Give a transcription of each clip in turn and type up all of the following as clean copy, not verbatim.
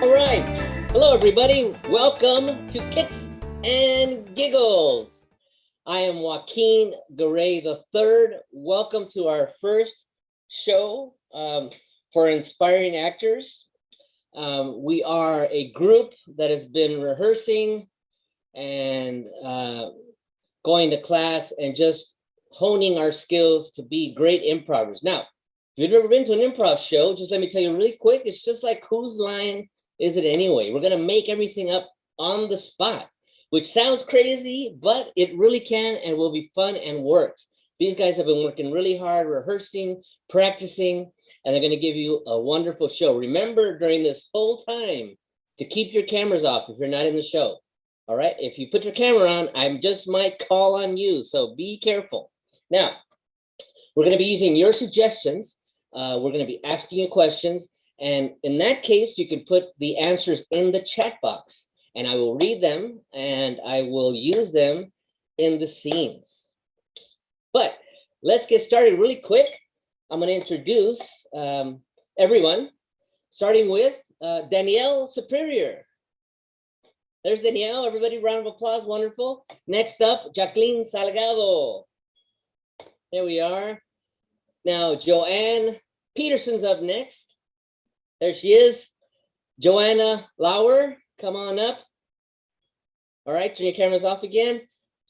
All right. Hello, everybody. Welcome to Kicks and Giggles. I am Joaquin Garay III. Welcome to our first show for inspiring actors. We are a group that has been rehearsing and going to class and just honing our skills to be great improvers. Now, if you've never been to an improv show, just let me tell you really quick, it's just like whose line is it anyway? We're gonna make everything up on the spot, which sounds crazy, but it really can and will be fun and works. These guys have been working really hard, rehearsing, practicing, and they're gonna give you a wonderful show. Remember during this whole time to keep your cameras off if you're not in the show. All right, if you put your camera on, I just might call on you, so be careful. Now, we're gonna be using your suggestions. We're gonna be asking you questions. And in that case, you can put the answers in the chat box and I will read them and I will use them in the scenes. But let's get started really quick. I'm going to introduce everyone, starting with Danielle Superior. There's Danielle. Everybody, round of applause. Wonderful. Next up, Jacqueline Salgado. There we are. Now, JoAnn Peterson's up next. There she is, Joanna Lower, come on up. All right, turn your cameras off again.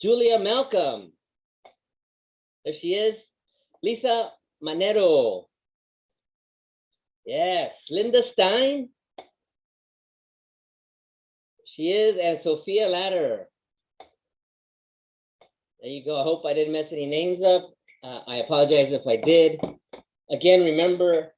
Julia Malcolm. There she is. Lisa Manero. Yes, Lynda Stein. She is, and Sophia Latter. There you go. I hope I didn't mess any names up. I apologize if I did. Again, remember,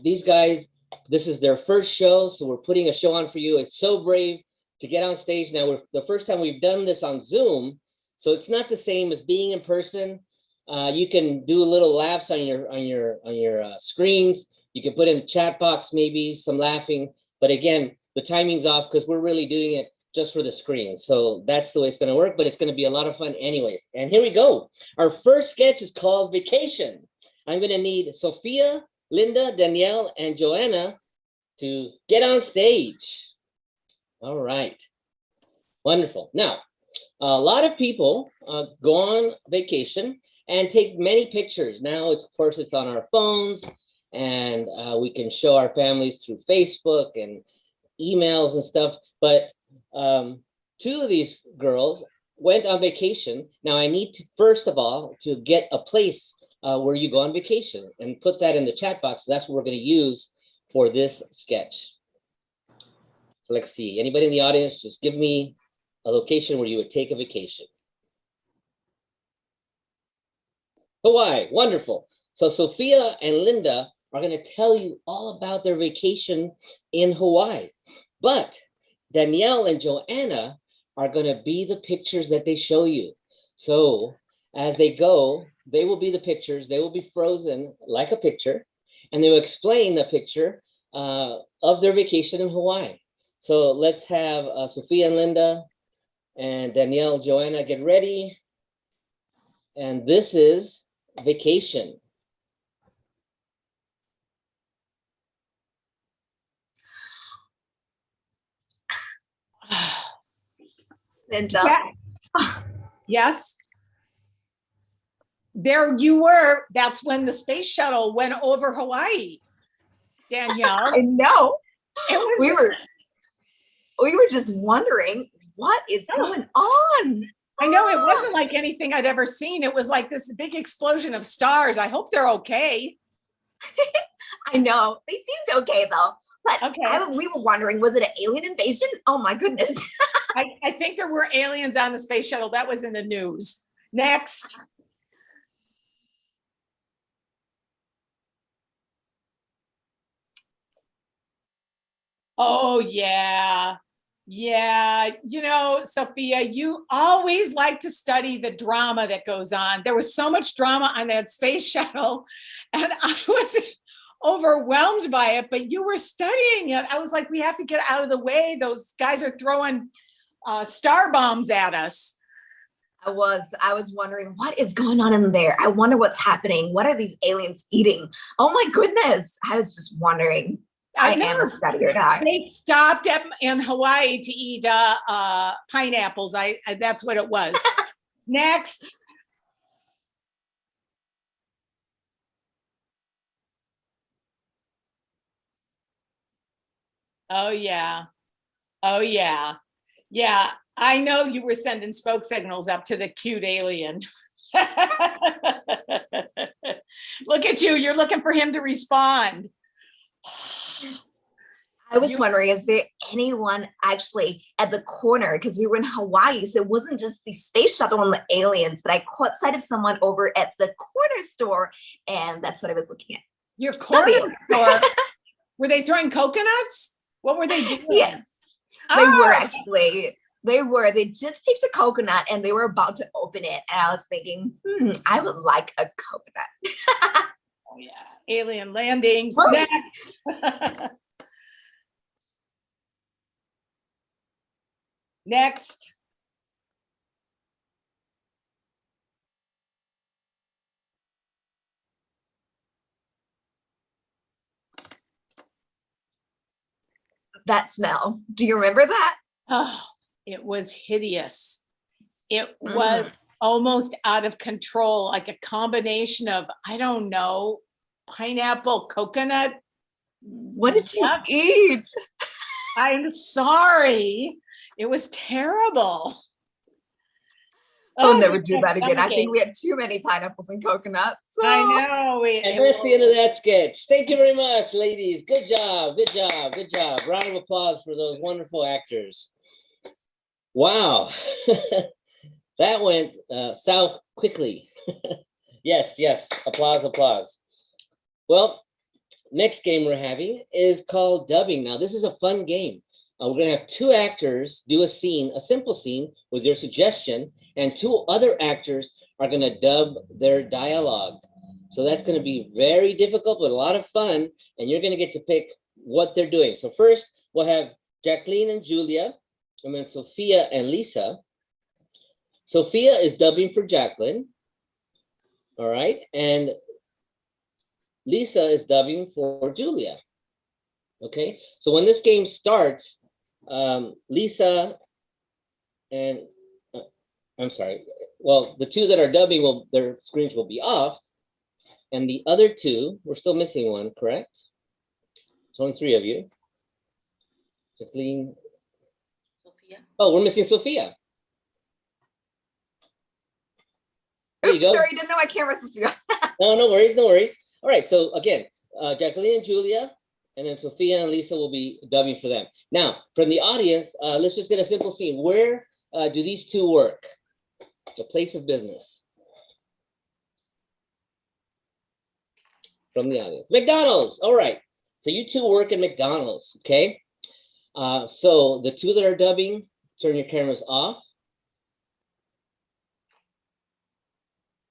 these guys, this is their first show, so we're putting a show on for you. It's so brave to get on stage. Now, we're the first time we've done this on Zoom, so it's not the same as being in person. You can do little laughs on your screens. You can put in the chat box, maybe some laughing. But again, the timing's off because we're really doing it just for the screen. So that's the way it's going to work, but it's going to be a lot of fun anyways. And here we go. Our first sketch is called Vacation. I'm going to need Sophia, Lynda, Danielle, and Joanna to get on stage. All right. Wonderful. Now, a lot of people go on vacation and take many pictures. Now, of course, it's on our phones, and we can show our families through Facebook and emails and stuff. But two of these girls went on vacation. Now, I need to, first of all, to get a place where you go on vacation and put that in the chat box. That's what we're going to use for this sketch. So let's see. Anybody in the audience, just give me a location where you would take a vacation. Hawaii, wonderful. So Sophia and Lynda are going to tell you all about their vacation in Hawaii. But Danielle and Joanna are going to be the pictures that they show you. So as they go, they will be the pictures. They will be frozen like a picture, and they will explain the picture of their vacation in Hawaii. So let's have Sophia and Lynda and Danielle, Joanna get ready. And this is Vacation. Lynda. Yeah. Yes. There you were. That's when the space shuttle went over Hawaii, Danielle. I know. We were just wondering what is going on. I know, it wasn't like anything I'd ever seen. It was like this big explosion of stars. I hope they're okay. I know. They seemed okay though. But okay. We were wondering, was it an alien invasion? Oh my goodness. I think there were aliens on the space shuttle. That was in the news. Next. Oh, yeah. Yeah. You know, Sophia, you always like to study the drama that goes on. There was so much drama on that space shuttle, and I was overwhelmed by it, but you were studying it. I was like, we have to get out of the way. Those guys are throwing star bombs at us. I was wondering what is going on in there. I wonder what's happening. What are these aliens eating? Oh my goodness. I was just wondering. I am a studier guy. They stopped in Hawaii to eat pineapples. That's what it was. Next. Oh, yeah. Oh, yeah. Yeah, I know you were sending smoke signals up to the cute alien. Look at you. You're looking for him to respond. I was wondering, is there anyone actually at the corner? Because we were in Hawaii, so it wasn't just the space shuttle and the aliens, but I caught sight of someone over at the corner store, and that's what I was looking at. Your corner store? Were they throwing coconuts? What were they doing? Yes, they were actually. They just picked a coconut and they were about to open it. And I was thinking, I would like a coconut. Oh, yeah. Alien landings. Next. Next. That smell. Do you remember that? Oh, it was hideous. It was almost out of control, like a combination of, I don't know, pineapple, coconut. What did you eat? I'm sorry. It was terrible. I'll never do that again. I think we had too many pineapples and coconuts. I know. And that's the end of that sketch. Thank you very much, ladies. Good job. Good job. Good job. Round of applause for those wonderful actors. Wow. That went south quickly. Yes, yes. Applause, applause. Well, next game we're having is called dubbing. Now, this is a fun game. We're going to have two actors do a scene, a simple scene with your suggestion, and two other actors are going to dub their dialogue. So that's going to be very difficult, but a lot of fun, and you're going to get to pick what they're doing. So first, we'll have Jacqueline and Julia, and then Sophia and Lisa. Sophia is dubbing for Jacqueline, all right? And Lisa is dubbing for Julia, okay? So when this game starts, Lisa and, I'm sorry, well, the two that are dubbing, their screens will be off, and the other two, we're still missing one, correct? There's only three of you. Jacqueline. Sophia. Oh, we're missing Sophia. There you go. Sorry, didn't know my camera was you. No worries, no worries. All right, so again, Jacqueline and Julia, and then Sophia and Lisa will be dubbing for them. Now, from the audience, let's just get a simple scene. Where do these two work? The place of business. From the audience. McDonald's, all right. So you two work at McDonald's, okay? So the two that are dubbing, turn your cameras off.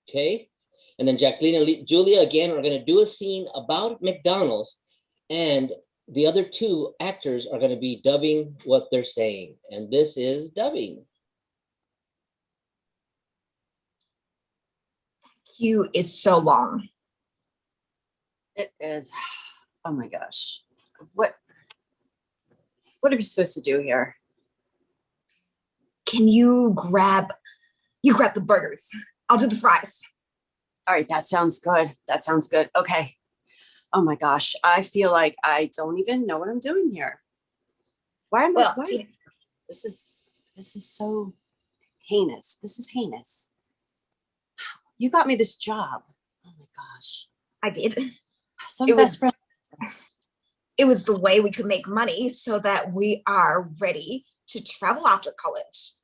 Okay, and then Jacqueline and Julia again are going to do a scene about McDonald's, and the other two actors are going to be dubbing what they're saying, and this is dubbing. Queue is so long. It is. Oh my gosh. What are we supposed to do here? Can you grab the burgers? I'll do the fries. All right, that sounds good. That sounds good. Okay. Oh my gosh. I feel like I don't even know what I'm doing here. Why am I? This is so heinous. This is heinous. You got me this job. Oh my gosh. I did. It was the way we could make money so that we are ready to travel after college.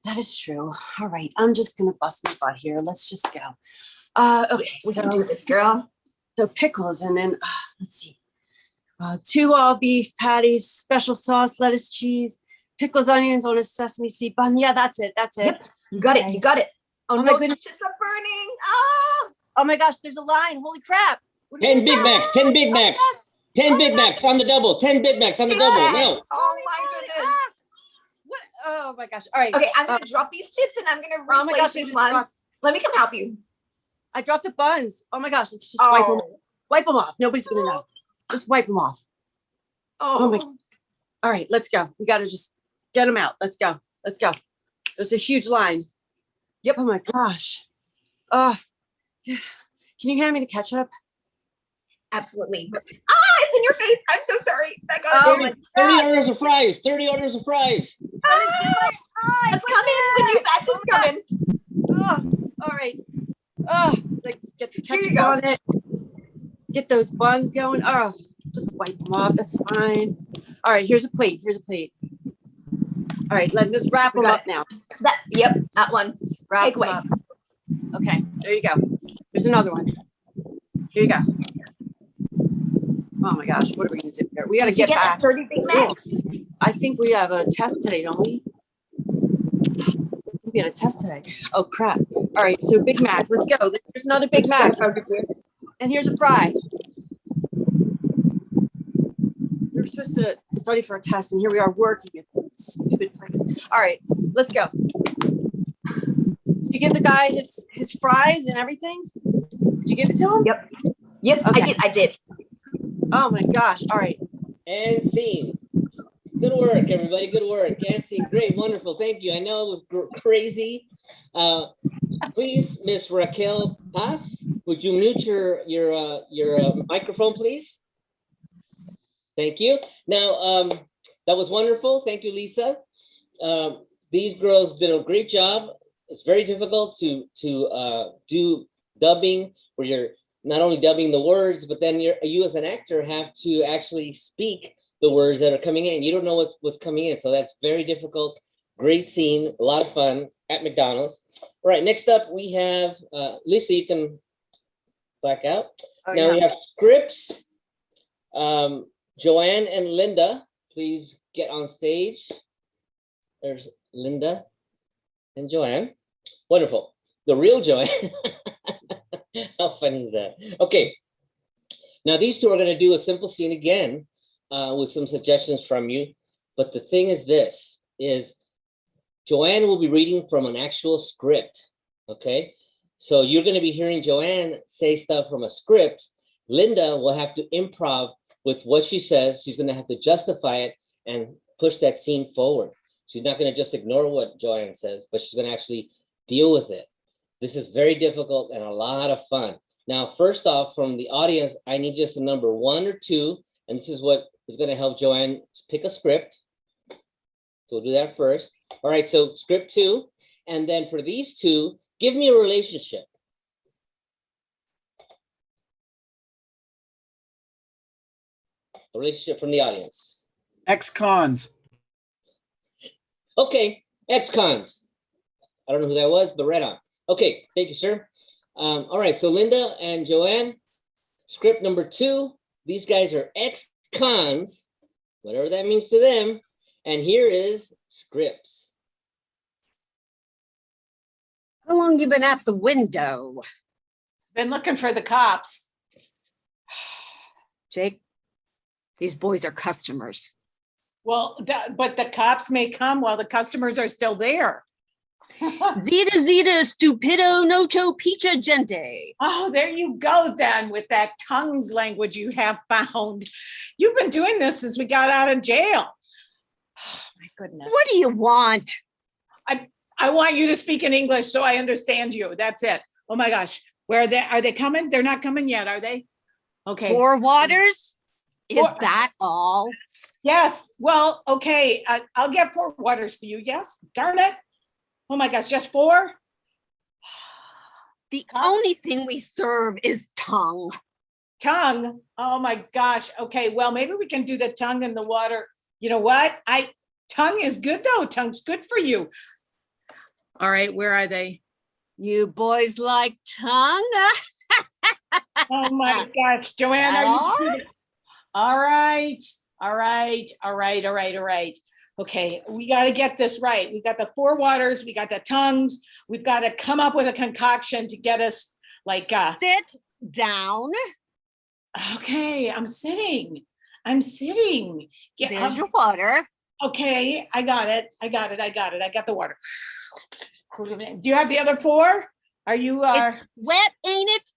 That is true. All right. I'm just going to bust my butt here. Let's just go. Okay. We can do this, girl. So pickles, and then let's see. 2 all beef patties, special sauce, lettuce, cheese, pickles, onions on a sesame seed bun. Yeah, that's it. That's it. Yep. You got it. You got it. Oh no, my goodness. The chips are burning. Oh my gosh, there's a line. Holy crap. 10 Big Macs, 10 Big Macs. 10 Big Macs on the double. 10 Big Macs on the double. No. Oh my goodness. What? Oh my gosh. All right. Okay, I'm gonna drop these chips and I'm gonna replace these ones. Let me come help you. I dropped the buns. Oh my gosh, let's just wipe them off. Nobody's gonna know. Just wipe them off. Oh my. All right, let's go. We got to just get them out. Let's go. Let's go. There's a huge line. Yep. Oh my gosh. Oh, can you hand me the ketchup? Absolutely. It's in your face. I'm so sorry. That got 30 orders of fries. 30 orders of fries. It's coming. The new batch is coming. Oh, all right. Oh, let's get the Here you ketchup go. on it. Get those buns going. Oh, just wipe them off. That's fine. All right, here's a plate. Here's a plate. All right, let's just wrap them up now. Yep, that one's Wrap take them away. up. Okay, there you go. There's another one. Here you go. Oh my gosh, what are we gonna do here? We gotta Did you get get back. that 30 Big Macs? I think we have a test today, don't we? We had a test today. Oh crap. All right, so Big Mac, let's go. There's another Big Mac. And here's a fry. We were supposed to study for a test, and here we are working at this stupid place. All right, let's go. Did you give the guy his fries and everything? Did you give it to him? Yep. Yes, Okay. I did. Oh my gosh. All right. And scene. Good work, everybody. Good work. And scene. Great. Wonderful. Thank you. I know it was crazy. Please, Miss Raquel Paz, would you mute your microphone, please? Thank you. Now, that was wonderful. Thank you, Lisa. These girls did a great job. It's very difficult to do dubbing where you're not only dubbing the words, but then you as an actor have to actually speak the words that are coming in. You don't know what's coming in, so that's very difficult. Great scene, a lot of fun at McDonald's. All right, next up we have Lisa. You can back out. Oh, Now we yes. have scripts. JoAnn and Lynda, please get on stage. There's Lynda and JoAnn. Wonderful. The real JoAnn. How funny is that? Okay. Now these two are going to do a simple scene again with some suggestions from you. But the thing is this, is JoAnn will be reading from an actual script. Okay. So you're going to be hearing JoAnn say stuff from a script. Lynda will have to improv with what she says. She's going to have to justify it and push that scene forward. She's not going to just ignore what JoAnn says, but she's going to actually deal with it. This is very difficult and a lot of fun. Now, first off, from the audience, I need just a number 1 or 2, and this is what is going to help JoAnn pick a script. So we'll do that first. All right, so script 2, and then for these two, give me a relationship. A relationship from the audience. Ex-cons. Okay, ex-cons. I don't know who that was, but right on. Okay, thank you, sir. All right, so Lynda and JoAnn, script number 2. These guys are ex-cons, whatever that means to them. And here is scripts. How long you been at the window? Been looking for the cops. Jake, these boys are customers. Well, but the cops may come while the customers are still there. Zeta, stupido, nocho, pizza, gente. Oh, there you go then with that tongues language you have found. You've been doing this since we got out of jail. Oh, my goodness. What do you want? I want you to speak in English so I understand you. That's it. Oh my gosh. Where are they? Are they coming? They're not coming yet, are they? Okay. 4 waters? Is Four- that all? Yes. Well, okay. I'll get 4 waters for you. Yes. Darn it. Oh my gosh. Just 4? The Cops? only thing we serve is tongue. Tongue. Oh my gosh. Okay. Well, maybe we can do the tongue in the water. You know what? Tongue is good though. Tongue's good for you. All right. Where are they? You boys like tongue? Oh my gosh. JoAnn, are you? All right. All right. All right. All right. All right. Okay. We got to get this right. We got the 4 waters. We got the tongues. We've got to come up with a concoction to get us like, Sit down. okay, I'm sitting. I'm sitting. There's your water. Okay, I got it. I got it. I got it. I got the water. Do you have the other 4? Are you It's wet, ain't it?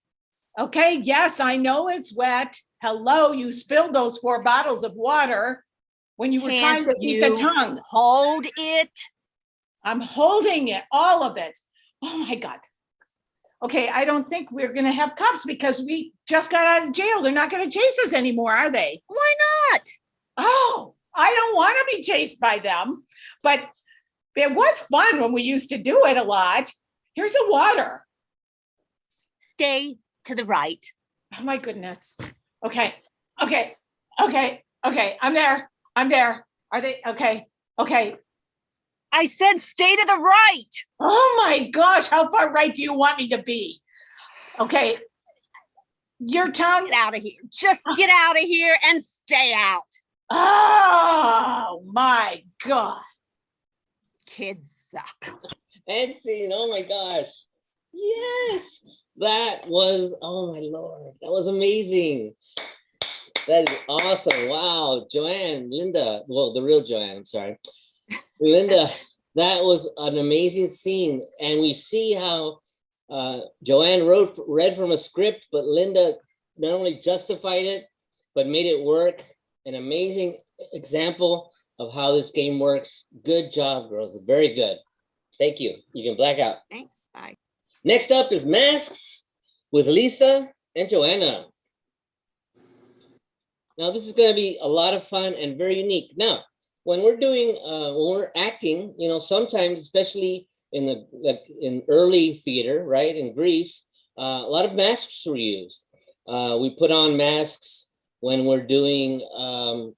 okay? Yes, I know it's wet. Hello, you spilled those 4 bottles of water when you were trying to eat the tongue. Hold it. I'm holding it, all of it. Oh my God. Okay, I don't think we're going to have cops because we just got out of jail. They're not going to chase us anymore, are they? Why not? Oh, I don't want to be chased by them, but it was fun when we used to do it a lot. Here's the water. Stay to the right. Oh my goodness. Okay. I'm there. Are they okay? Okay. I said stay to the right. Oh my gosh, how far right do you want me to be? Okay. Your tongue. Get out of here. Just get out of here and stay out. Oh my God. Kids suck. And scene. Oh my gosh. Yes. That was, oh my Lord. That was amazing. That is awesome. Wow. Joanne, Lynda, well, the real Joanne, I'm sorry. Lynda, that was an amazing scene. And we see how Joanne read from a script, but Lynda not only justified it, but made it work. An amazing example of how this game works. Good job, girls. Very good. Thank you. You can black out. Thanks. Bye. Next up is Masks with Lisa and Joanna. Now, this is going to be a lot of fun and very unique. Now, when we're doing, when we're acting, you know, sometimes, especially in early theater, right, in Greece, a lot of masks were used. We put on masks when we're doing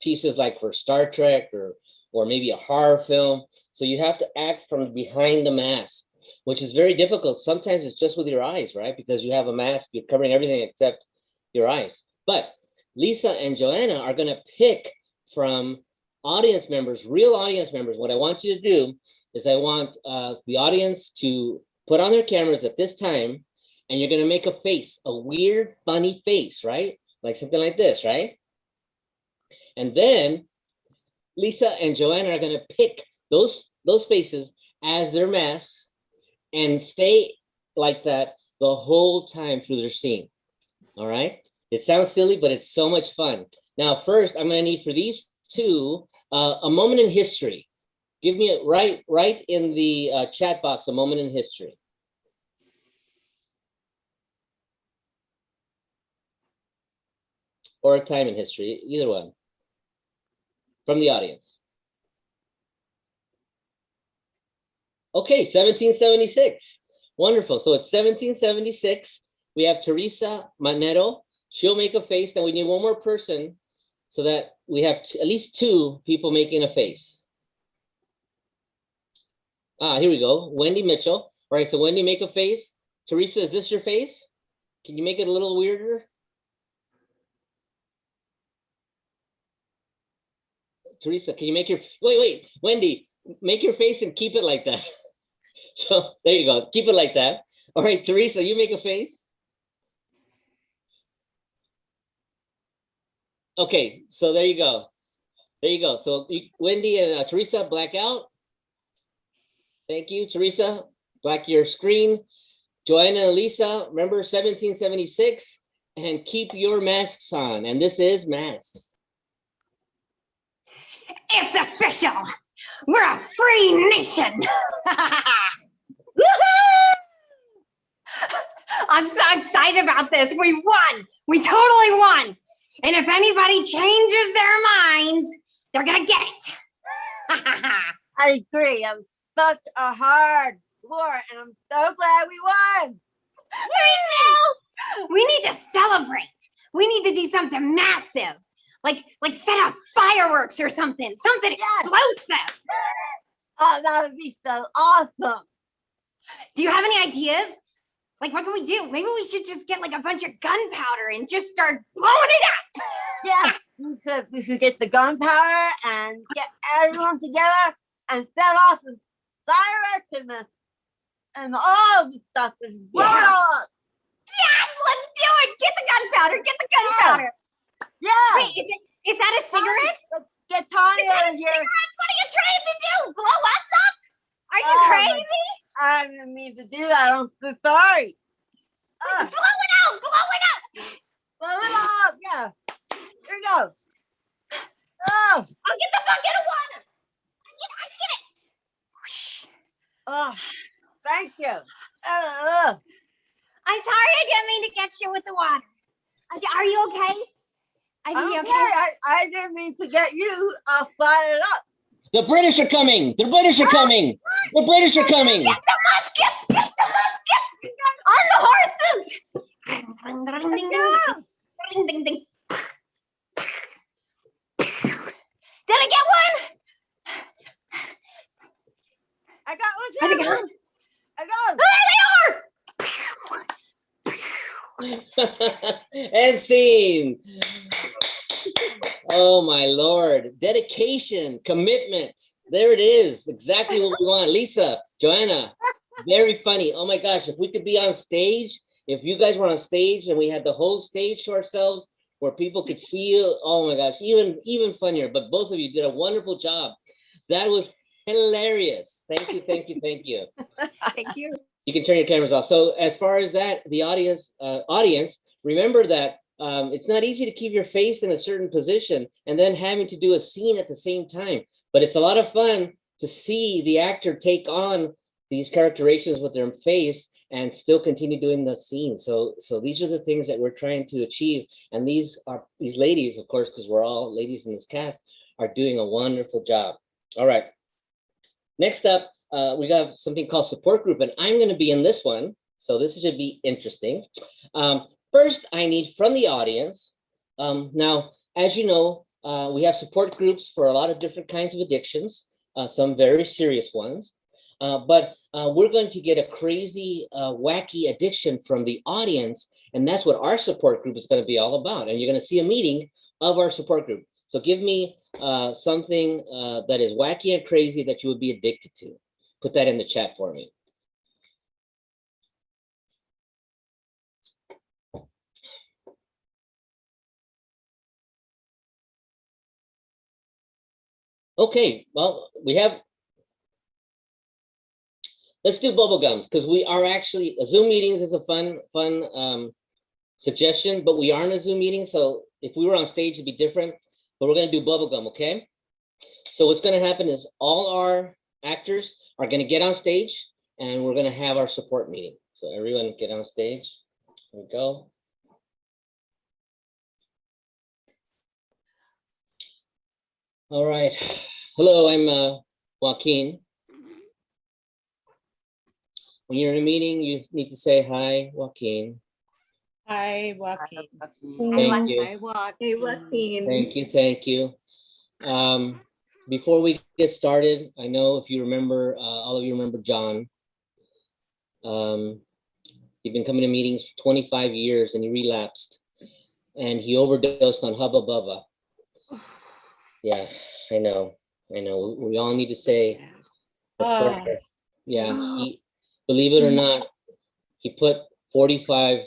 pieces like for Star Trek or maybe a horror film. So you have to act from behind the mask, which is very difficult. Sometimes it's just with your eyes, right? Because you have a mask, you're covering everything except your eyes. But Lisa and Joanna are going to pick from audience members, real audience members. What I want you to do is I want the audience to put on their cameras at this time, and you're going to make a face, a weird, funny face, right? Like something like this, right? And then Lisa and Joanna are going to pick those faces as their masks and stay like that the whole time through their scene. All right? It sounds silly, but it's so much fun. Now, first, I'm going to need for these two a moment in history. Give me it right in the chat box, a moment in history. Or a time in history, either one. From the audience. Okay, 1776. Wonderful. So it's 1776. We have Teresa Manero. She'll make a face. Then we need one more person so that we have at least 2 people making a face. Here we go. Wendy Mitchell. All right, so Wendy, make a face. Teresa, is this your face? Can you make it a little weirder? Teresa, can you make your, wait, Wendy, make your face and keep it like that. So there you go. Keep it like that. All right, Teresa, you make a face. Okay, so there you go. There you go. So Wendy and Teresa, black out. Thank you, Teresa. Black your screen. Joanna and Lisa, remember 1776, and keep your masks on. And this is Masks. It's official. We're a free nation. I'm so excited about this. We won. We totally won. And if anybody changes their minds, they're going to get it. I agree. It was such a hard war, and I'm so glad we won. Me too. We need to celebrate. We need to do something massive. Like set up fireworks or something. Something explosive. Oh, that would be so awesome. Do you have any ideas? Like, what can we do? Maybe we should just get like a bunch of gunpowder and just start blowing it up. Yeah, we should get the gunpowder and get everyone together and set off some fireworks and all the stuff is blow it all up. Yeah, let's do it. Get the gunpowder. Get the gunpowder. Yeah. Wait, is that a cigarette? Let's get Tanya over here. What are you trying to do? Blow us up? Are you crazy? I didn't mean to do that. I'm so sorry. Blow it out. Blow it up. Blow it up. Yeah. Oh. Oh. I'll get the bucket of water. I get it. Oh. Thank you. I'm sorry I didn't mean to get you with the water. Are you okay? I think you're Okay. I didn't mean to get you all fired up. The British are coming. The British are coming. The British are coming. Get the muskets. Get the muskets. On the horses. Ding, ding, ding, ding, ding, ding. Did I get one? I got one I too. got one. I got There they are. And scene. Oh my Lord. Dedication, commitment. There it is. Exactly what we want. Lisa, Joanna, very funny. Oh my gosh, if we could be on stage, if you guys were on stage and we had the whole stage to ourselves where people could see you, oh my gosh, even funnier. But both of you did a wonderful job. That was hilarious. Thank you, thank you, thank you. Thank you. You can turn your cameras off. So as far as that, the audience, remember that it's not easy to keep your face in a certain position and then having to do a scene at the same time. But it's a lot of fun to see the actor take on these characterizations with their face and still continue doing the scene. So these are the things that we're trying to achieve. And these ladies, of course, because we're all ladies in this cast, are doing a wonderful job. All right. Next up, we got something called support group, and I'm going to be in this one. So this should be interesting. First, I need from the audience. Now, as you know, we have support groups for a lot of different kinds of addictions, some very serious ones. But we're going to get a crazy, wacky addiction from the audience, and that's what our support group is going to be all about. And you're going to see a meeting of our support group. So give me something that is wacky and crazy that you would be addicted to. Put that in the chat for me. Okay, well, let's do bubble gums, because we are actually, Zoom meetings is a fun suggestion, but we are in a Zoom meeting, so if we were on stage, it'd be different, but we're gonna do bubble gum, okay? So what's gonna happen is all our actors are gonna get on stage, and we're gonna have our support meeting. So everyone get on stage, here we go. All right, hello, I'm Joaquin. When you're in a meeting, you need to say, hi, Joaquin. Hi, Joaquin. Thank you. Hey, Joaquin. Hey, Joaquin. Thank you, thank you. Before we get started, I know if you remember, all of you remember John. He'd been coming to meetings for 25 years and he relapsed. And he overdosed on Hubba Bubba. Yeah, I know. We all need to say a prayer. Yeah, believe it or not, he put 45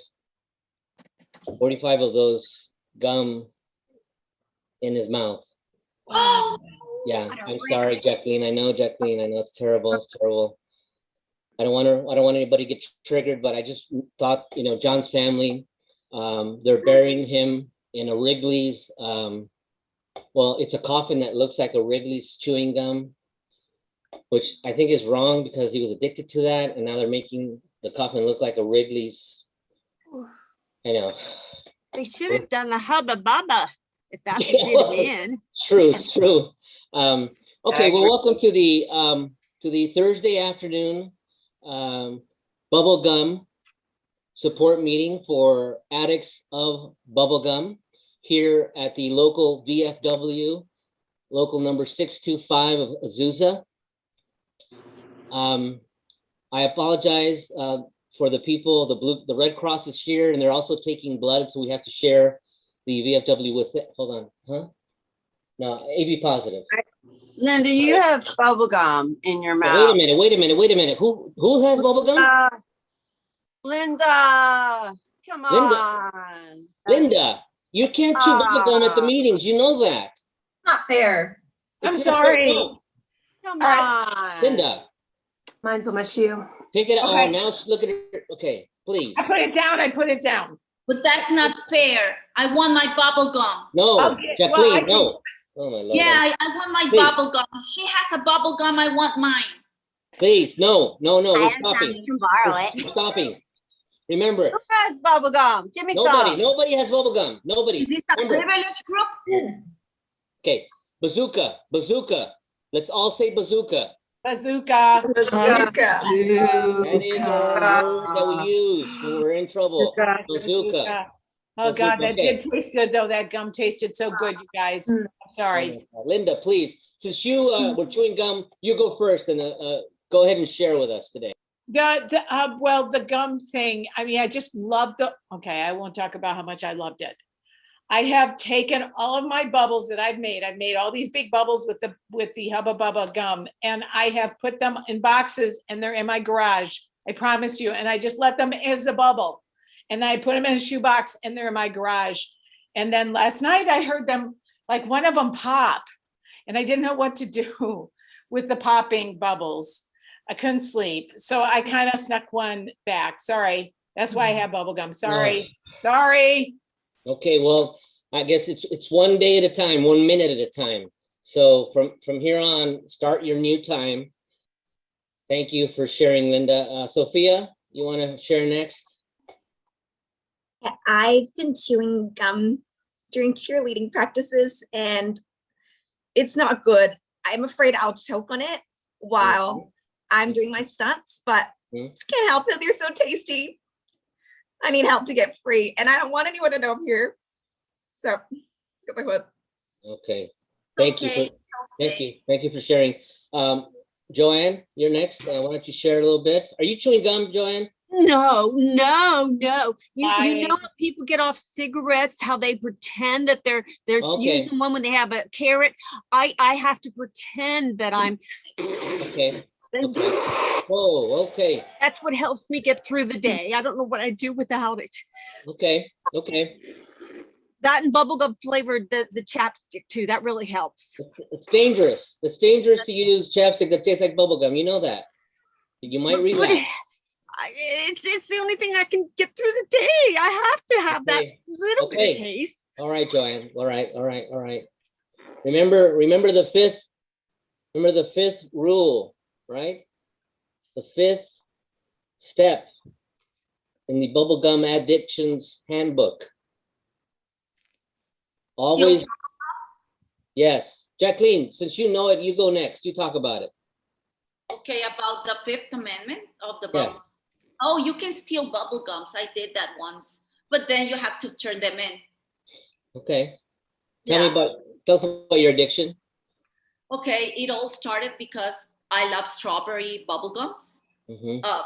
of those gum in his mouth. Oh, Yeah, I'm sorry, Jacqueline. I know, Jacqueline. I know it's terrible. It's terrible. I don't want anybody to get triggered, but I just thought, John's family, they're burying him in a Wrigley's. Well, it's a coffin that looks like a Wrigley's chewing gum, which I think is wrong because he was addicted to that, and now they're making the coffin look like a Wrigley's. I know. They should have done a Hubba Bubba if that's what did him in. It's true. Okay, well, welcome to the Thursday afternoon bubble gum support meeting for addicts of bubble gum here at the local VFW, local number 625 of Azusa. I apologize for the people. The Red Cross is here, and they're also taking blood, so we have to share the VFW with it. Hold on, huh? No, AB positive. Lynda, you have bubble gum in your mouth. Wait a minute. Who has bubble gum? Lynda, come on. Lynda, you can't chew bubble gum at the meetings. You know that. not fair. I'm sorry. Come right. on. Lynda, Mine's on my shoe. take it out. Okay. Oh, now look at her. Okay, please. I put it down. But that's not fair. I want my bubble gum. No, Okay, Jacqueline, well, no. Oh, my Lord. Yeah, I want my Please. bubble gum. She has a bubble gum. I want mine. Please, no, we're I stopping. you can borrow We're it. stopping. Remember, Who has bubble gum? Give me some. nobody has bubble gum. Nobody. Is this a Remember. privileged group? Okay, bazooka. Let's all say bazooka. Bazooka. That is our word that we use when we're in trouble. Bazooka. Oh God, that Okay. did taste good though. That gum tasted so good, you guys. I'm sorry. Lynda, please, since you were chewing gum, you go first and go ahead and share with us today. Well, the gum thing, I mean, I just loved okay, I won't talk about how much I loved it. I have taken all of my bubbles that I've made all these big bubbles with the Hubba Bubba gum, and I have put them in boxes and they're in my garage. I promise you. And I just let them as a bubble. And I put them in a shoebox and they're in my garage. And then last night I heard them, like one of them pop, and I didn't know what to do with the popping bubbles. I couldn't sleep. So I kind of snuck one back. Sorry. That's why I have bubble gum. Sorry. Sorry. Okay, well, I guess it's one day at a time, 1 minute at a time. So from here on, start your new time. Thank you for sharing, Lynda. Sophia, you want to share next? I've been chewing gum during cheerleading practices, and it's not good. I'm afraid I'll choke on it while I'm doing my stunts, but just can't help it. They're so tasty. I need help to get free, and I don't want anyone to know I'm here. So, get my hood. Okay. Thank you for sharing. JoAnn, you're next. Why don't you share a little bit? Are you chewing gum, JoAnn? No. You know how people get off cigarettes, how they pretend that they're using one when they have a carrot. I have to pretend that I'm okay. Oh, okay. That's what helps me get through the day. I don't know what I'd do without it. Okay. That and bubblegum flavored the chapstick too. That really helps. It's dangerous. It's dangerous to use chapstick that tastes like bubblegum. You know that. You might relapse. It's the only thing I can get through the day. I have to have that little bit of taste. All right, JoAnn. All right. Remember the fifth rule, right? The fifth step in the bubblegum addictions handbook. Always. Yes. Jacqueline, since you know it, you go next. You talk about it. Okay, about the Fifth Amendment of the bubble. Yeah. Oh, you can steal bubble gums. I did that once, but then you have to turn them in. Okay. Tell us about your addiction. Okay, it all started because I love strawberry bubble gums. But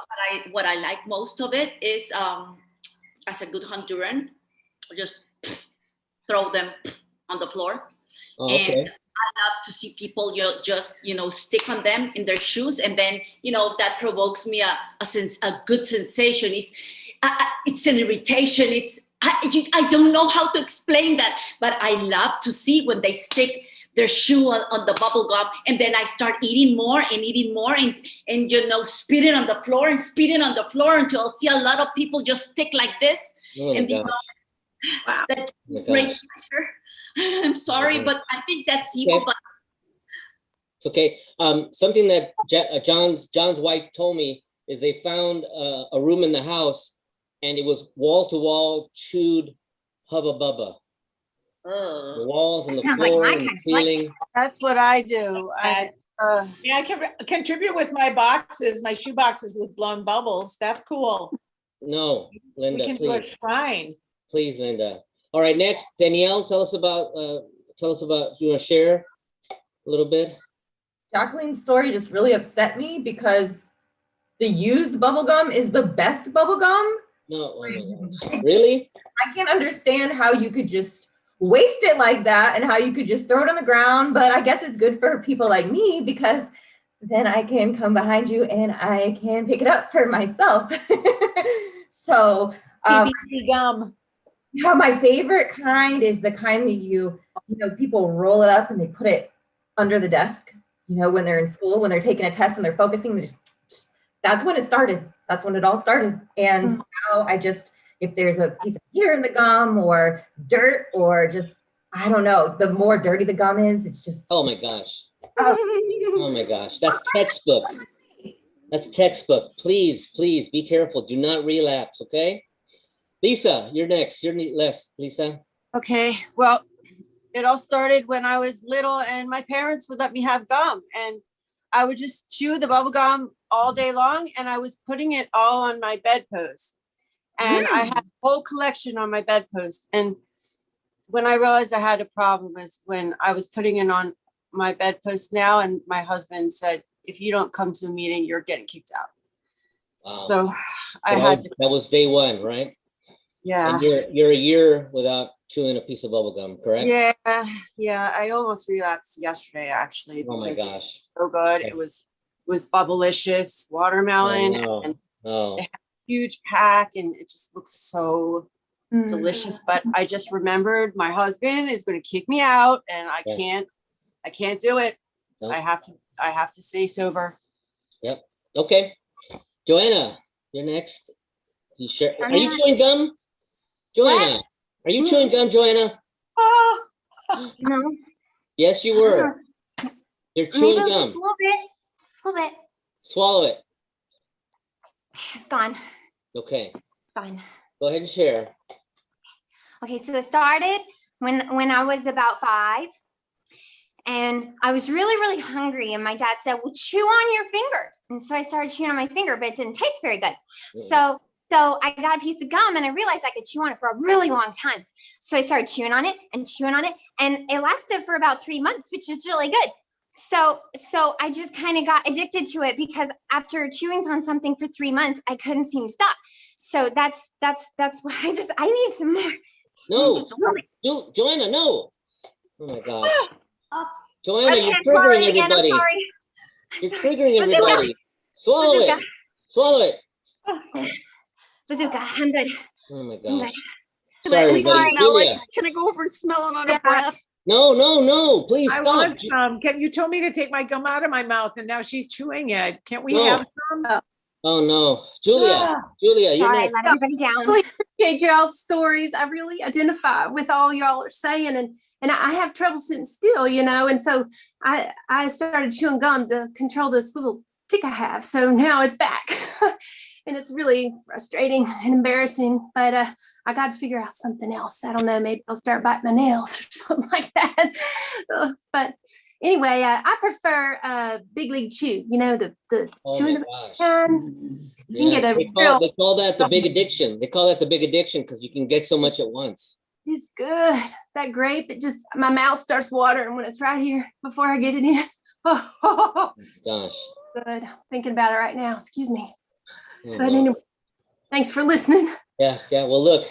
what I like most of it is, as a good Honduran, just throw them on the floor. Okay. And I love to see people just stick on them in their shoes, and then that provokes me a good sensation. It's an irritation. I don't know how to explain that, but I love to see when they stick their shoe on the bubble gum, and then I start eating more and spit it on the floor until I'll see a lot of people just stick like this. Wow. That's great pleasure. I'm sorry, but I think that's evil. Okay. But it's okay. Something that John's wife told me is they found a room in the house, and it was wall to wall chewed Hubba Bubba. The walls and the floor and the ceiling. That's what I do. I can contribute with my shoe boxes with blown bubbles. That's cool. No, Lynda, we can please. do a shrine. Please, Lynda. All right, next, Danielle, tell us about, you want to share a little bit? Jacqueline's story just really upset me because the used bubble gum is the best bubble gum. No, really? I can't understand how you could just waste it like that and how you could just throw it on the ground, but I guess it's good for people like me because then I can come behind you and I can pick it up for myself. So, gum. Yeah, my favorite kind is the kind that people roll it up and they put it under the desk, when they're in school, when they're taking a test and they're focusing, that's when it started. That's when it all started. And now I just, if there's a piece of hair in the gum or dirt or just, I don't know, the more dirty the gum is, it's just. Oh my gosh. Oh my gosh. That's textbook. That's textbook. Please, please be careful. Do not relapse, okay? Lisa, you're next. You're next, Lisa. Okay, well, it all started when I was little and my parents would let me have gum and I would just chew the bubble gum all day long and I was putting it all on my bedpost. And I had a whole collection on my bedpost. And when I realized I had a problem is when I was putting it on my bedpost now and my husband said, if you don't come to a meeting, you're getting kicked out. Wow. So I had to. That was day one, right? Yeah. And you're a year without chewing a piece of bubble gum, correct? Yeah. I almost relapsed yesterday, actually. Oh my gosh. So good. It was bubblicious, watermelon, and it had a huge pack, and it just looks so delicious. But I just remembered my husband is going to kick me out, and I can't do it. Nope. I have to stay sober. Yep. Okay. Joanna, you're next. You sure? Are you chewing gum? Joanna, are you chewing gum, Joanna? No. Yes, you were. You're chewing gum. A little bit. Just a little bit. Swallow it. It's gone. Okay. Gone. Go ahead and share. Okay, so it started when I was about 5. And I was really, really hungry. And my dad said, well, chew on your fingers. And so I started chewing on my finger, but it didn't taste very good. So I got a piece of gum and I realized I could chew on it for a really long time. So I started chewing on it. And it lasted for about 3 months, which is really good. So I just kind of got addicted to it because after chewing on something for 3 months, I couldn't seem to stop. So that's why I need some more. No, Joanna, no. Oh my God. Joanna, you're triggering everybody. You're triggering everybody. Swallow it. Swallow it. Bazooka, I'm good. Oh my gosh. Sorry, Julia. can I go over and smell it on her breath? No, please stop. I want some. You told me to take my gum out of my mouth and now she's chewing it. Can't we have some? Oh no, Julia, you're Sorry, next. let everybody down. I really appreciate y'all's stories. I really identify with all y'all are saying, and I have trouble sitting still, and so I started chewing gum to control this little tick I have. So now it's back, and it's really frustrating and embarrassing. But I got to figure out something else. I don't know. Maybe I'll start biting my nails or something like that. But anyway, I prefer Big League Chew. The chewing the can. You can get they call that the big addiction. They call that the big addiction because you can get so much at once. It's good. That grape, my mouth starts watering when it's right here before I get it in. Oh, gosh. Good. Thinking about it right now. Excuse me. Oh, but anyway, thanks for listening. Yeah. Well, look,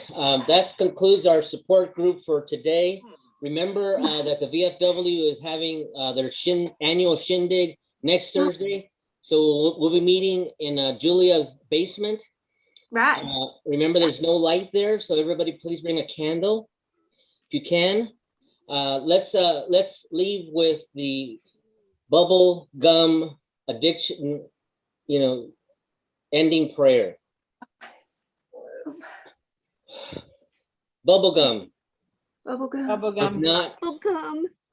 that concludes our support group for today. Remember that the VFW is having their annual shindig next Thursday. So we'll be meeting in Julia's basement. Right. Remember, there's no light there, so everybody please bring a candle if you can. Let's leave with the bubble gum addiction, ending prayer. Bubble gum.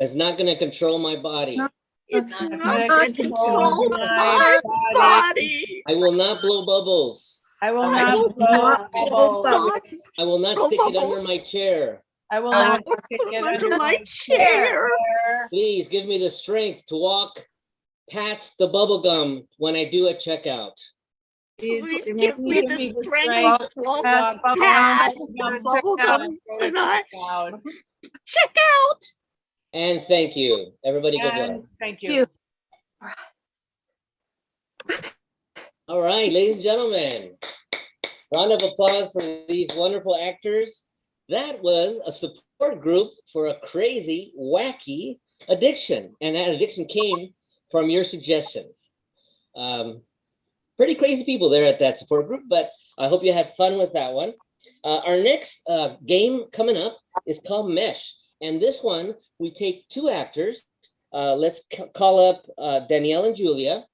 Is not going to control my body. It's not going to control my body. I will not blow bubbles. I will not blow bubbles. I will not stick it under my chair. I will not stick it under my chair. Please give me the strength to walk past the bubble gum when I do a checkout. Please give me the strength to walk past the bubble gum when I check out. And thank you. Everybody, good luck. Thank you. All right, ladies and gentlemen, round of applause for these wonderful actors. That was a support group for a crazy, wacky addiction. And that addiction came from your suggestions. Pretty crazy people there at that support group, but I hope you had fun with that one. Our next game coming up is called Mesh. And this one, we take 2 actors. Let's call up Danielle and Julia.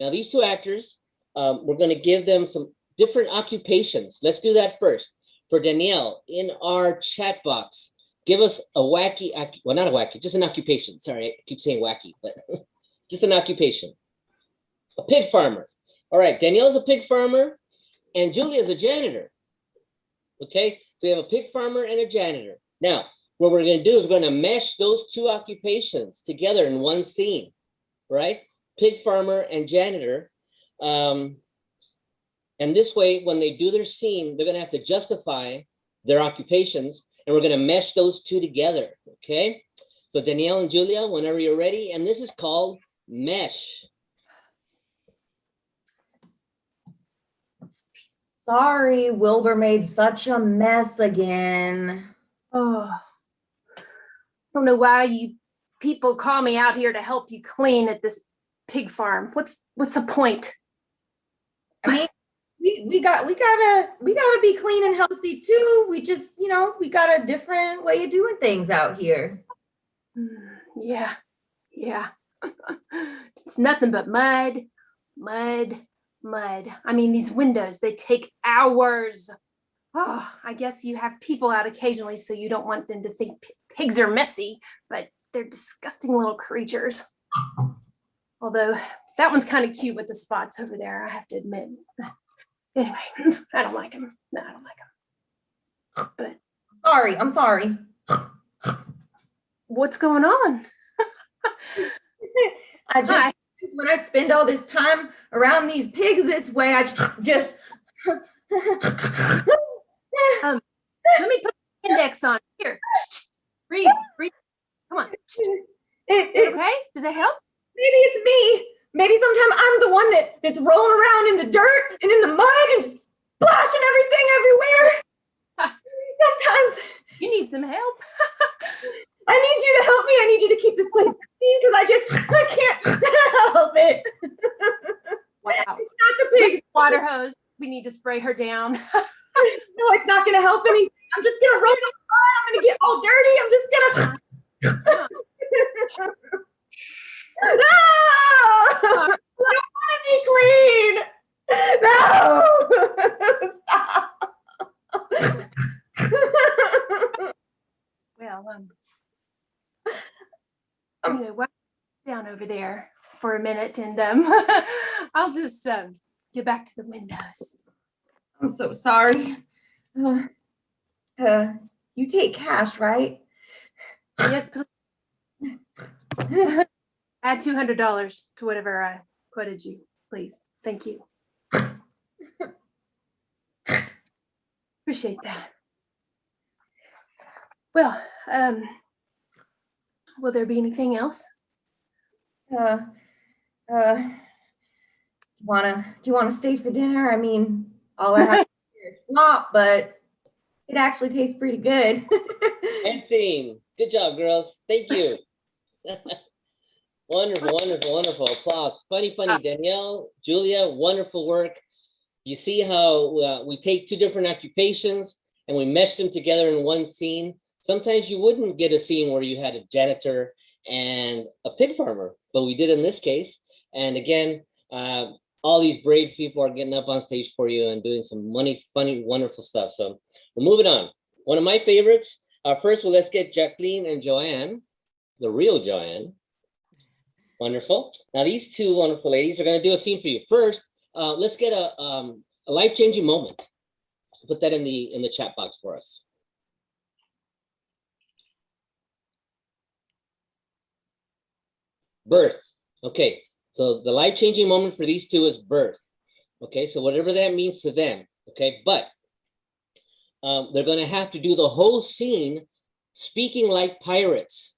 Now, these 2 actors, we're going to give them some different occupations. Let's do that first. for Danielle, in our chat box, give us a wacky, well, not a wacky, just an occupation. Sorry, I keep saying wacky, but just an occupation. A pig farmer. All right, Danielle's a pig farmer and Julia's a janitor. Okay, so we have a pig farmer and a janitor. Now, what we're going to do is we're going to mesh those two occupations together in one scene, right? Pig farmer and janitor. And this way, when they do their scene, they're going to have to justify their occupations, and we're going to mesh those two together, okay? So Danielle and Julia, whenever you're ready, and this is called mesh. Sorry, Wilbur made such a mess again. Oh, I don't know why you people call me out here to help you clean at this pig farm. What's the point? I mean, we gotta be clean and healthy too. We just, we got a different way of doing things out here. Yeah. It's nothing but mud. I mean, these windows, they take hours. Oh, I guess you have people out occasionally so you don't want them to think pigs are messy, but they're disgusting little creatures. Although that one's kind of cute with the spots over there, I have to admit. Anyway, I don't like him. No, I don't like him. But I'm sorry. What's going on? When I spend all this time around these pigs this way, I just let me put the index on here. Breathe. Come on. Okay? Does that help? Maybe it's me. Maybe sometimes I'm the one that's rolling around in the dirt and in the mud and splashing everything everywhere. Sometimes you need some help. I need you to help me. I need you to keep this place clean because I can't help it. Wow. It's not the pig. Water hose. We need to spray her down. No, it's not going to help anything. I'm just going to roll the mud. I'm going to get all dirty. I'm just going to... No! I don't want to be clean. No! Stop. Well, anyway, why down over there for a minute, and I'll just get back to the windows. I'm so sorry. You take cash, right? Yes, please. Add $200 to whatever I quoted you, please. Thank you. Appreciate that. Well, will there be anything else? Do you wanna stay for dinner? I mean, all I have is slop, but it actually tastes pretty good. And scene. Good job, girls. Thank you. Wonderful. Applause. Funny, Danielle, Julia, wonderful work. You see how we take two different occupations and we mesh them together in one scene. Sometimes you wouldn't get a scene where you had a janitor and a pig farmer, but we did in this case. And again, all these brave people are getting up on stage for you and doing some funny, wonderful stuff. So we're moving on. One of my favorites. First, let's get Jacqueline and JoAnn, the real JoAnn. Wonderful. Now these two wonderful ladies are going to do a scene for you. First, let's get a life-changing moment. Put that in the chat box for us. Birth. Okay, so the life-changing moment for these two is birth. Okay, so whatever that means to them. Okay, but they're going to have to do the whole scene speaking like pirates.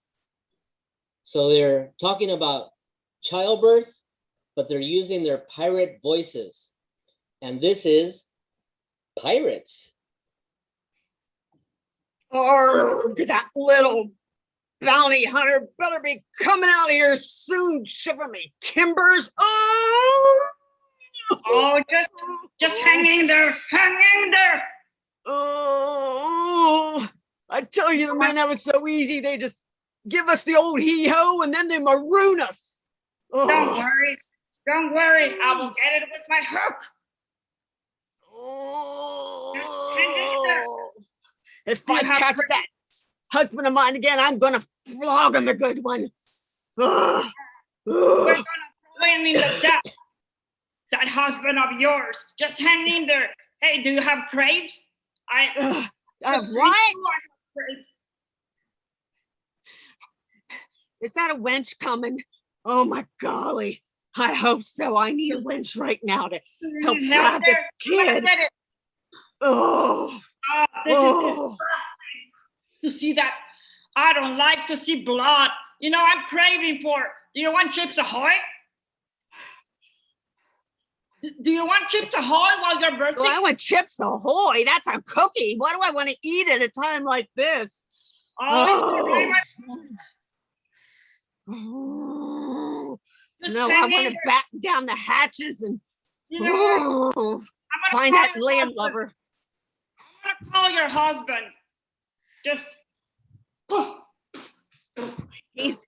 So they're talking about childbirth, but they're using their pirate voices. And this is pirates. Arrgh, that little bounty hunter better be coming out here soon, shipping me timbers. Oh, just hang in there. Oh, I tell you, the men have it so easy. They just give us the old hee-ho and then they maroon us. Oh. Don't worry. I will get it with my hook. Oh. Just hang in there. If I catch that husband of mine again, I'm gonna flog him a good one. We're gonna throw him in the depth. That husband of yours. Just hang in there. Hey, do you have crepes? What? Is that a wench coming? Oh my golly. I hope so. I need a wench right now to help grab this kid. Oh, this is disgusting to see that. I don't like to see blood. You know, I'm craving for. Do you want Chips Ahoy? Do you want Chips Ahoy while you're birthday? Oh, I want Chips Ahoy. That's a cookie. What do I want to eat at a time like this? Oh. No, I want to batten down the hatches and find that land lover. I'm gonna call your husband. Just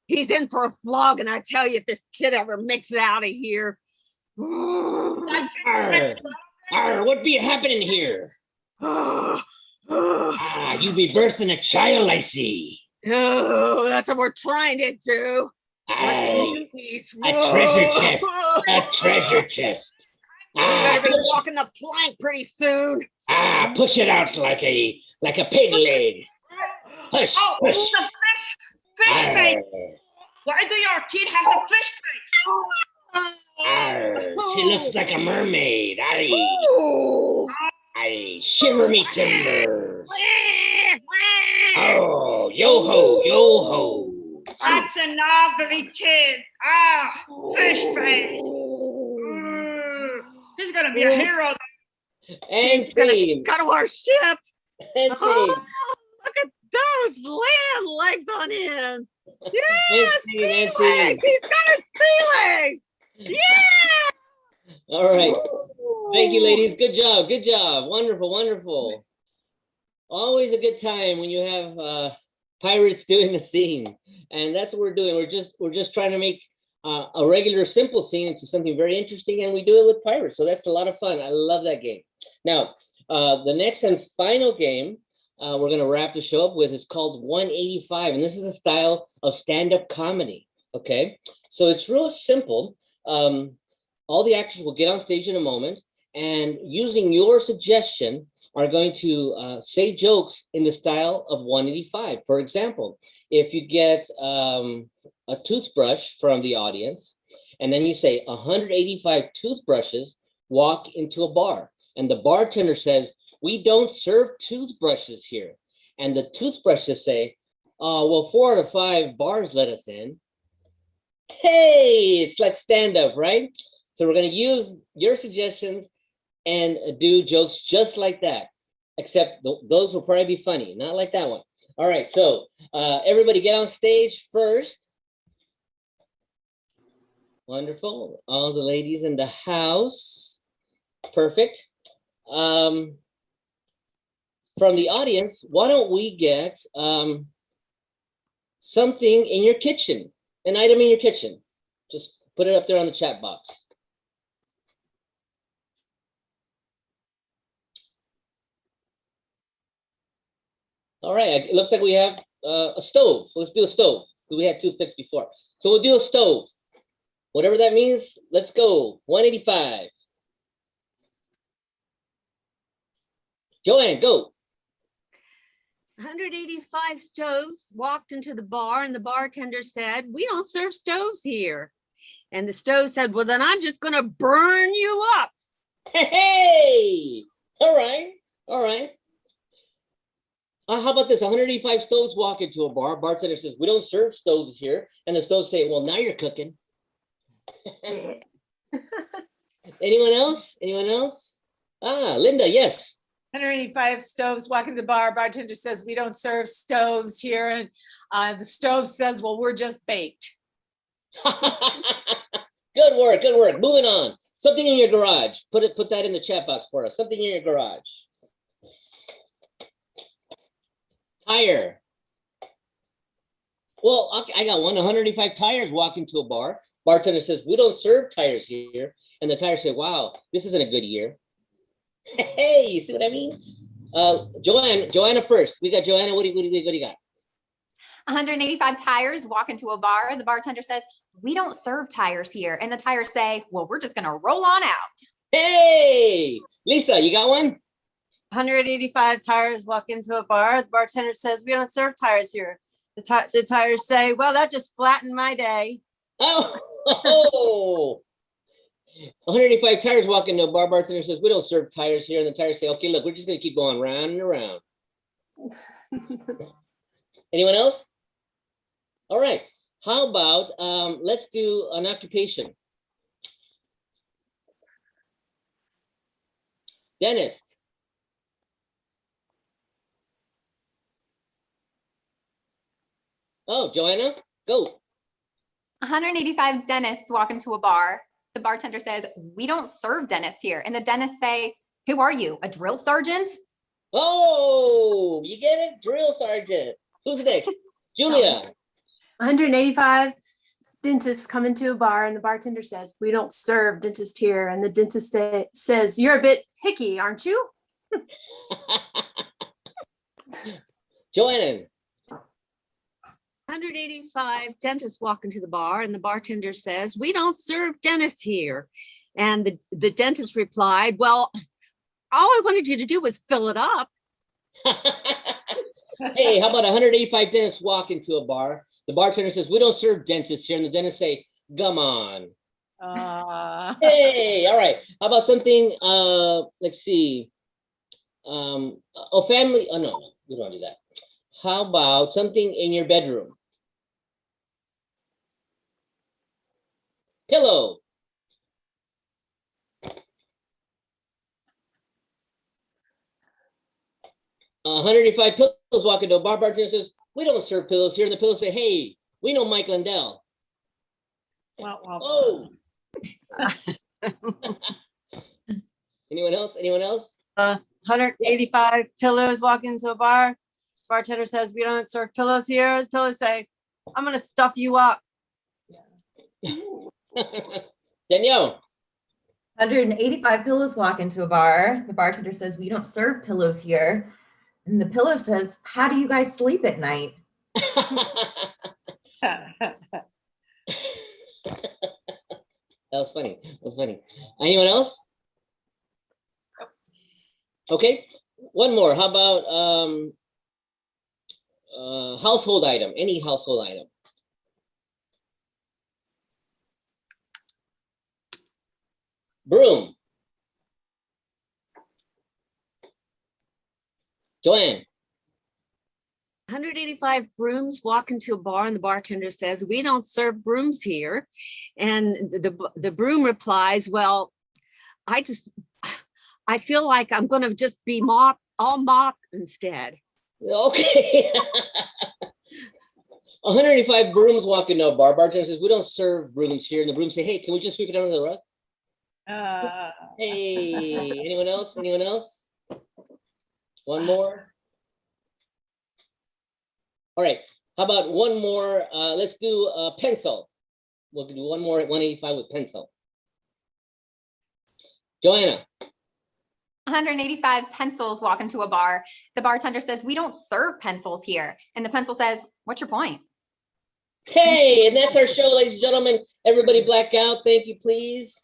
he's in for a flog, and I tell you, if this kid ever makes it out of here. What be happening here? You be birthing a child, I see. Oh, that's what we're trying to do. A treasure chest. A treasure chest. You better be walking the plank pretty soon. Push it out like a pig leg. Push, push. The fish face. Why do your kid have a fish face? She looks like a mermaid. I shiver me timbers. Oh, yo ho, yo ho. That's an ugly kid. Fish face. He's gonna be a hero. And scene. Got to our ship. And scene. Look at those land legs on him. Yes, sea scene. legs. He's got his sea legs. Yeah. All right. Thank you, ladies. Good job. Good job. Wonderful, wonderful. Always a good time when you have pirates doing the scene, and that's what we're doing. We're just trying to make a regular simple scene into something very interesting, and we do it with pirates. So that's a lot of fun. I love that game. Now, the next and final game we're going to wrap the show up with is called 185, and this is a style of stand-up comedy. Okay, so it's real simple. All the actors will get on stage in a moment, and using your suggestion, are going to say jokes in the style of 185. For example, if you get a toothbrush from the audience, and then you say 185 toothbrushes walk into a bar, and the bartender says, "We don't serve toothbrushes here." And the toothbrushes say, well, 4 out of 5 bars let us in. Hey, it's like stand-up, right? So we're going to use your suggestions and do jokes just like that, except those will probably be funny, not like that one. All right, so everybody get on stage first. Wonderful. All the ladies in the house. Perfect. From the audience, why don't we get something in your kitchen, an item in your kitchen. Just put it up there on the chat box. All right, it looks like we have a stove. Let's do a stove. We had 2 picks before. So we'll do a stove. Whatever that means, let's go. 185. JoAnn, go. 185 stoves walked into the bar, and the bartender said, "We don't serve stoves here." And the stove said, "Well, then I'm just going to burn you up." Hey, all right, all right. How about this? 185 stoves walk into a bar. Bartender says, "We don't serve stoves here." And the stoves say, "Well, now you're cooking." Anyone else? Anyone else? Lynda, yes. 185 stoves walk into the bar. Bartender says, "We don't serve stoves here." And the stove says, "Well, we're just baked." Good work, good work. Moving on. Something in your garage. Put that in the chat box for us. Something in your garage. Tire. Well, I got one. 185 tires walk into a bar. Bartender says, "We don't serve tires here." And the tire said, "Wow, this isn't a good year." Hey, you see what I mean? Joanna first. We got Joanna. What do you got? 185 tires walk into a bar. The bartender says, "We don't serve tires here." And the tires say, "Well, we're just gonna roll on out." Hey, Lisa, you got one? 185 tires walk into a bar. The bartender says, "We don't serve tires here." The tires say, "Well, that just flattened my day." Oh, 185 tires walk into a bar. Bartender says, "We don't serve tires here." And the tires say, "Okay, look, we're just going to keep going round and around." Anyone else? All right. How about let's do an occupation. Dentist. Oh, Joanna, go. 185 dentists walk into a bar. The bartender says, "We don't serve dentists here." And the dentists say, "Who are you, a drill sergeant?" Oh, you get it? Drill sergeant. Who's next? Julia. 185 dentists come into a bar and the bartender says, "We don't serve dentists here." And the dentist says, "You're a bit picky, aren't you?" Joanna. 185 dentists walk into the bar and the bartender says, "We don't serve dentists here." And the dentist replied, "Well, all I wanted you to do was fill it up." Hey, how about 185 dentists walk into a bar? The bartender says, "We don't serve dentists here." And the dentist say, "Come on." Hey, all right. How about something, let's see. Family, oh no, we don't do that. How about something in your bedroom? Pillow. Uh, 185 pillows walk into a bar. Bartender says, "We don't serve pillows here." And the pillows say, "Hey, we know Mike Lindell." Oh. Anyone else? 185 pillows walk into a bar. Bartender says, "We don't serve pillows here." The pillows say, "I'm going to stuff you up." Danielle. 185 pillows walk into a bar. The bartender says, "We don't serve pillows here." And the pillow says, "How do you guys sleep at night?" That was funny. Anyone else? Okay, one more. How about household item? Any household item? Broom. JoAnn. 185 brooms walk into a bar and the bartender says, "We don't serve brooms here." And the broom replies, "Well, I feel like I'm going to just be I'll mop instead." Okay. 185 brooms walk into a bar. Bartender says, "We don't serve brooms here." And the brooms say, "Hey, can we just sweep it under the rug?" Hey, anyone else? One more. All right. How about one more? Let's do a pencil. We'll do one more at 185 with pencil. Joanna. 185 pencils walk into a bar. The bartender says, "We don't serve pencils here." And the pencil says, "What's your point?" Hey, and that's our show, ladies and gentlemen. Everybody black out. Thank you, please.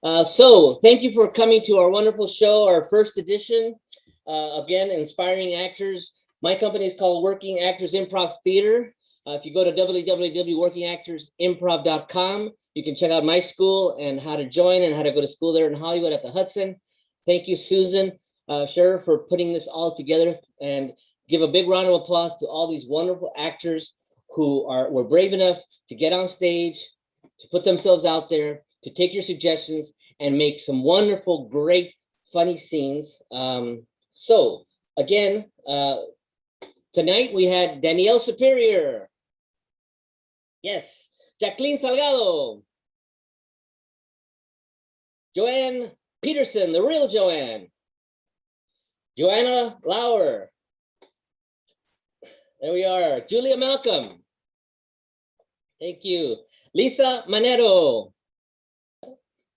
So thank you for coming to our wonderful show, our first edition. Again, inspiring actors. My company is called Working Actors Improv Theater. If you go to www.workingactorsimprov.com, you can check out my school and how to join and how to go to school there in Hollywood at the Hudson. Thank you, Susan Shearer, for putting this all together, and give a big round of applause to all these wonderful actors who were brave enough to get on stage, to put themselves out there, to take your suggestions and make some wonderful, great, funny scenes. So again, tonight we had Danielle Superior. Yes. Jacqueline Salgado. Joanna F Peterson, the real Joanne. Joanna Lower. There we are. Julia Malcolm. Thank you. Lisa Manero.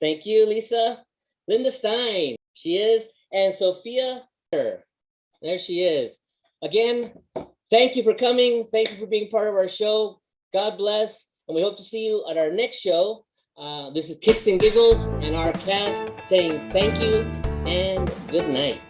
Thank you, Lisa. Lynda Stein. She is. And Sophia Latter. There she is. Again, thank you for coming. Thank you for being part of our show. God bless. And we hope to see you at our next show. This is Kicks and Giggles and our cast saying thank you and good night.